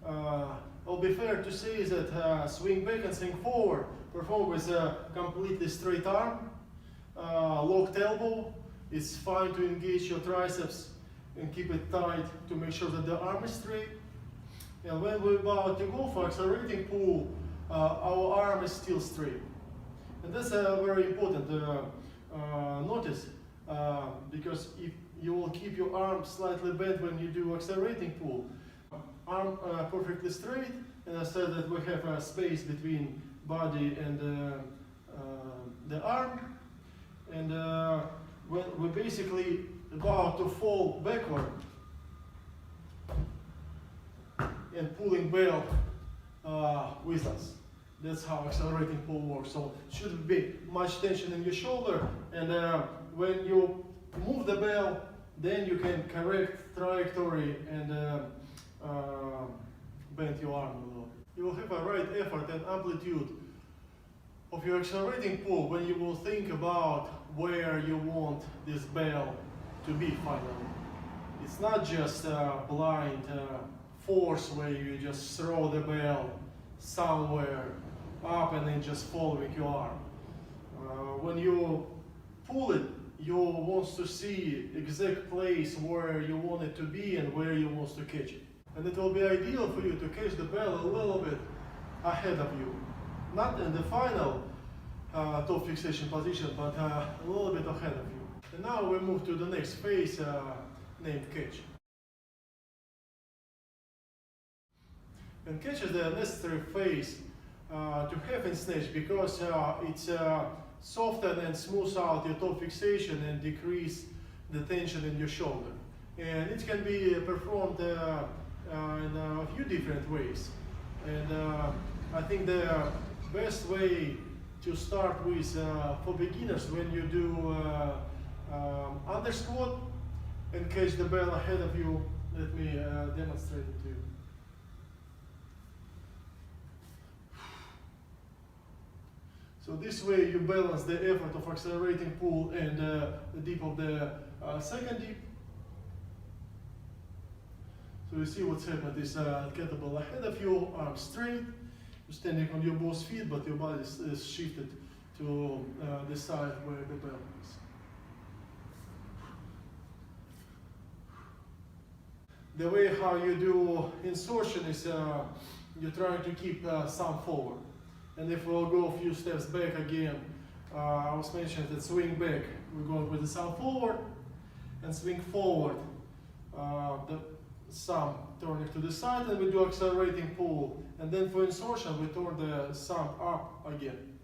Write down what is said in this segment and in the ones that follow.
it'll be fair to say that swing back and swing forward perform with a completely straight arm, locked elbow. It's fine to engage your triceps and keep it tight to make sure that the arm is straight. And when we're about to go for accelerating pull, our arm is still straight. And that's a very important notice, because if you will keep your arm slightly bent when you do accelerating pull, arm perfectly straight, and I said that we have a space between body and the arm, and when we're basically about to fall backward and pulling bell with us. That's how accelerating pull works. So it shouldn't be much tension in your shoulder, and when you move the bell, then you can correct trajectory and bend your arm a little bit. You will have a right effort and amplitude of your accelerating pull when you will think about where you want this bell to be finally. It's not just a blind force where you just throw the bell somewhere up and then just following your arm. When you pull it, you want to see exact place where you want it to be and where you want to catch it. And it will be ideal for you to catch the bell a little bit ahead of you. Not in the final top fixation position, but a little bit ahead of you. And now we move to the next phase named catch. And catch is the necessary phase to have in snatch, because it's soften and smooth out your top fixation and decrease the tension in your shoulder. And it can be performed in a few different ways. And I think the best way to start with for beginners, when you do under squat and catch the bell ahead of you, let me demonstrate it to you. So this way you balance the effort of accelerating pull and the dip of the second dip. So you see what's happened is kettlebell ahead of you, arm straight, you're standing on your both feet, but your body is shifted to the side where the bell is. The way how you do insertion is you're trying to keep thumb forward. And if we'll go a few steps back again, I was mentioning that swing back, we're going with the thumb forward, and swing forward, the thumb turning to the side, and we do accelerating pull. And then for insertion, we turn the thumb up again.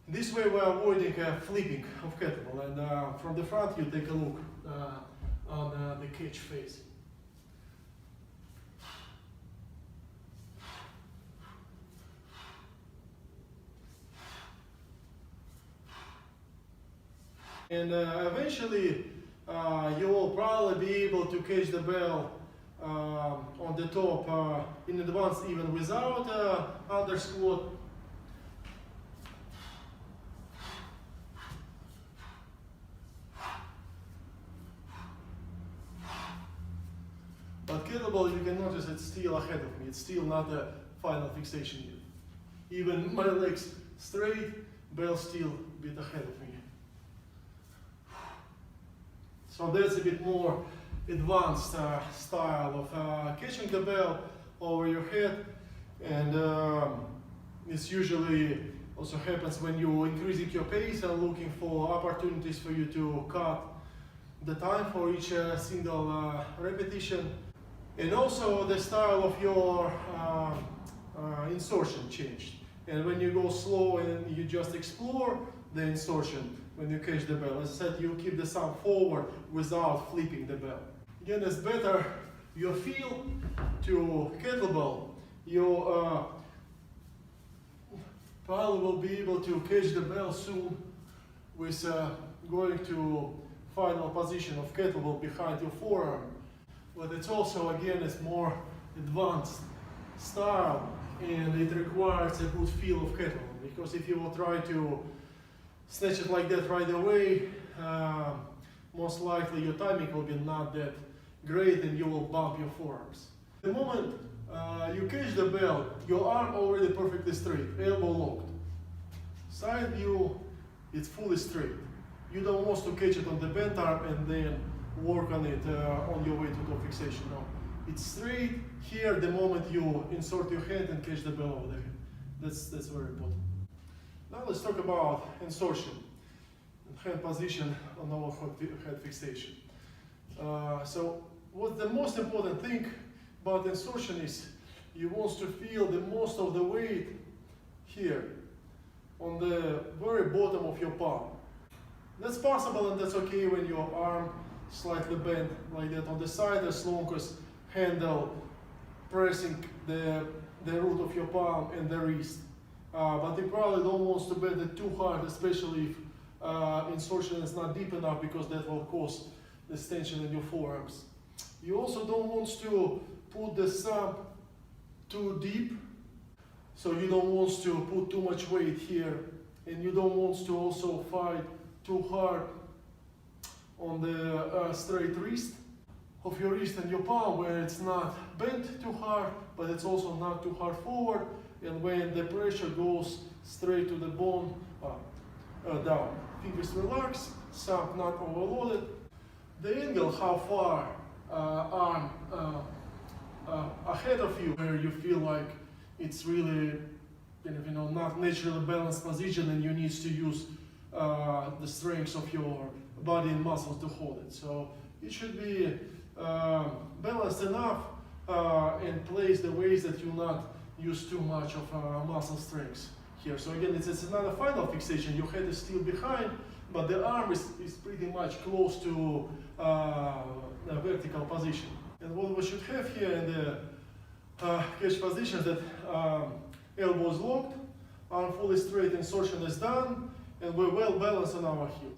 This way we're avoiding flipping of kettlebell. And from the front, you take a look on the catch phase. And eventually you will probably be able to catch the bell on the top in advance, even without under squat. But kettlebell, you can notice it's still ahead of me. It's still not a final fixation yet. Even my legs straight, bell still a bit ahead of me. So that's a bit more advanced style of catching the bell over your head, and this usually also happens when you're increasing your pace and looking for opportunities for you to cut the time for each single repetition. And also the style of your insertion changed. And when you go slow and you just explore the insertion, when you catch the bell, as I said, you keep the thumb forward without flipping the bell. Again, as better you feel to kettlebell, you probably will be able to catch the bell soon with going to final position of kettlebell behind your forearm. But it's also, again, it's more advanced style, and it requires a good feel of kettlebell, because if you will try to snatch it like that right away, most likely your timing will be not that great and you will bump your forearms. The moment You catch the ball, your arm already perfectly straight, elbow locked. Side view, it's fully straight. You don't want to catch it on the bent arm and then work on it on your way to top fixation. No, it's straight here the moment you insert your hand and catch the ball over the head. That's very important. Now let's talk about insertion and hand position on our head fixation. So what's the most important thing about insertion is you want to feel the most of the weight here on the very bottom of your palm. That's possible and that's okay when your arm slightly bent like that on the side as long as handle pressing the root of your palm and the wrist. But you probably don't want to bend it too hard, especially if insertion is not deep enough, because that will cause this tension in your forearms. You also don't want to put the thumb too deep, so you don't want to put too much weight here, and you don't want to also fight too hard on the straight wrist of your wrist and your palm, where it's not bent too hard, but it's also not too hard forward, and when the pressure goes straight to the bone, down. Fingers relaxed, thumb not overloaded. The angle, how far arm ahead of you, where you feel like it's really not naturally balanced position and you need to use the strength of your body and muscles to hold it. So it should be balanced enough and placed the ways that you not use too much of muscle strength here. So again, it's not a final fixation. Your head is still behind, but the arm is pretty much close to the vertical position. And what we should have here in the catch position is that elbows locked, arm fully straight, insertion is done, and we're well balanced on our heels.